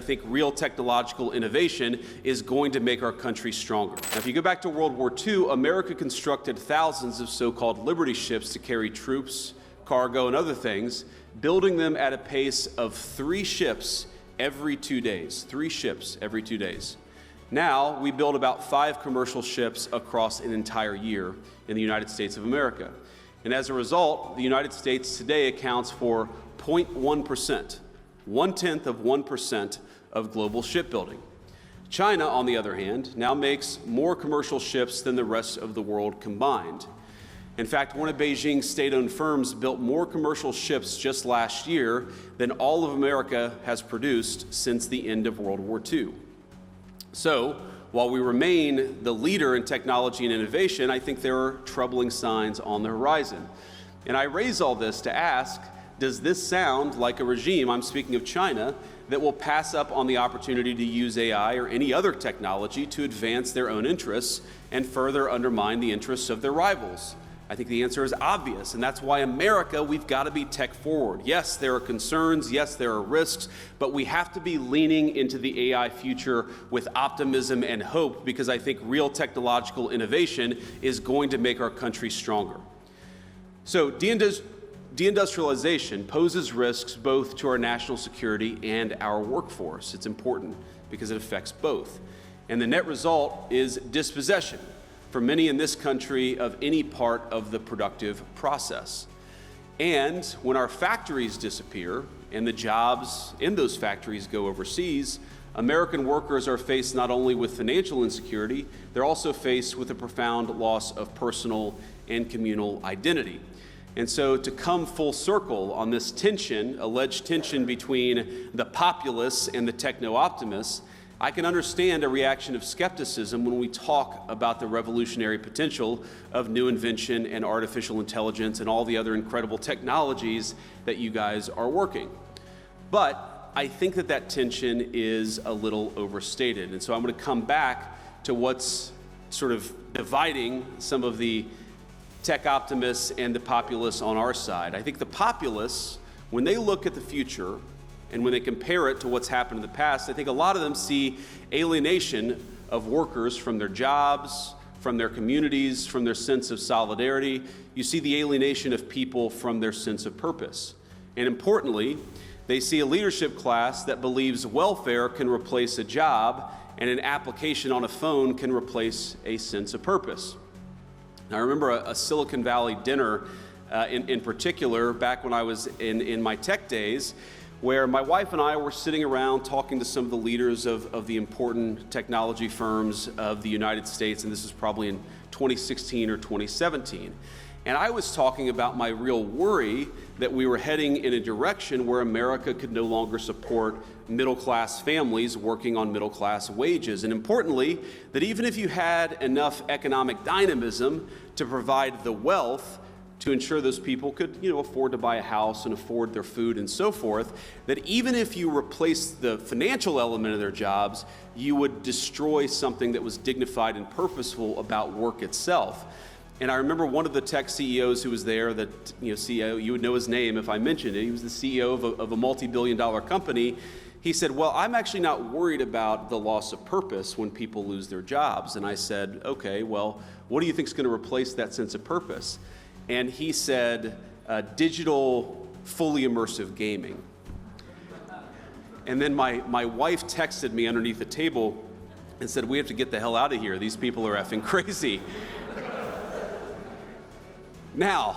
think real technological innovation is going to make our country stronger. Now, if you go back to World War II, America constructed thousands of so-called Liberty ships to carry troops, cargo, and other things, building them at a pace of 3 ships every 2 days. 3 ships every 2 days. Now, we build about 5 commercial ships across an entire year in the United States of America. And as a result, the United States today accounts for 0.1%, 0.1% of global shipbuilding. China, on the other hand, now makes more commercial ships than the rest of the world combined. In fact, one of Beijing's state-owned firms built more commercial ships just last year than all of America has produced since the end of World War II. So, while we remain the leader in technology and innovation, I think there are troubling signs on the horizon. And I raise all this to ask, does this sound like a regime, I'm speaking of China, that will pass up on the opportunity to use AI or any other technology to advance their own interests and further undermine the interests of their rivals? I think the answer is obvious, and that's why America, we've got to be tech forward. Yes, there are concerns, yes, there are risks, but we have to be leaning into the AI future with optimism and hope, because I think real technological innovation is going to make our country stronger. So deindustrialization poses risks both to our national security and our workforce. It's important because it affects both. And the net result is dispossession for many in this country of any part of the productive process. And when our factories disappear and the jobs in those factories go overseas, American workers are faced not only with financial insecurity, they're also faced with a profound loss of personal and communal identity. And so to come full circle on this tension, alleged tension between the populists and the techno-optimists, I can understand a reaction of skepticism when we talk about the revolutionary potential of new invention and artificial intelligence and all the other incredible technologies that you guys are working. But I think that that tension is a little overstated. And so I'm going to come back to what's sort of dividing some of the tech optimists and the populists on our side. I think the populists, when they look at the future, and when they compare it to what's happened in the past, I think a lot of them see alienation of workers from their jobs, from their communities, from their sense of solidarity. You see the alienation of people from their sense of purpose. And importantly, they see a leadership class that believes welfare can replace a job and an application on a phone can replace a sense of purpose. Now, I remember a Silicon Valley dinner in particular back when I was in my tech days, where my wife and I were sitting around talking to some of the leaders of the important technology firms of the United States, and this was probably in 2016 or 2017. And I was talking about my real worry that we were heading in a direction where America could no longer support middle-class families working on middle-class wages. And importantly, that even if you had enough economic dynamism to provide the wealth to ensure those people could, afford to buy a house and afford their food and so forth, that even if you replaced the financial element of their jobs, you would destroy something that was dignified and purposeful about work itself. And I remember one of the tech CEOs who was there, CEO, you would know his name if I mentioned it. He was the CEO of a multi-billion-dollar company. He said, well, I'm actually not worried about the loss of purpose when people lose their jobs. And I said, okay, well, what do you think is going to replace that sense of purpose? And he said, digital, fully immersive gaming. And then my wife texted me underneath the table and said, we have to get the hell out of here. These people are effing crazy. Now,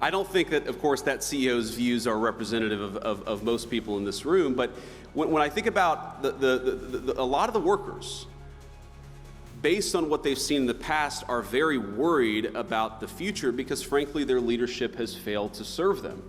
I don't think that, of course, that CEO's views are representative of most people in this room, but when I think about a lot of the workers, based on what they've seen in the past, are very worried about the future because, frankly, their leadership has failed to serve them.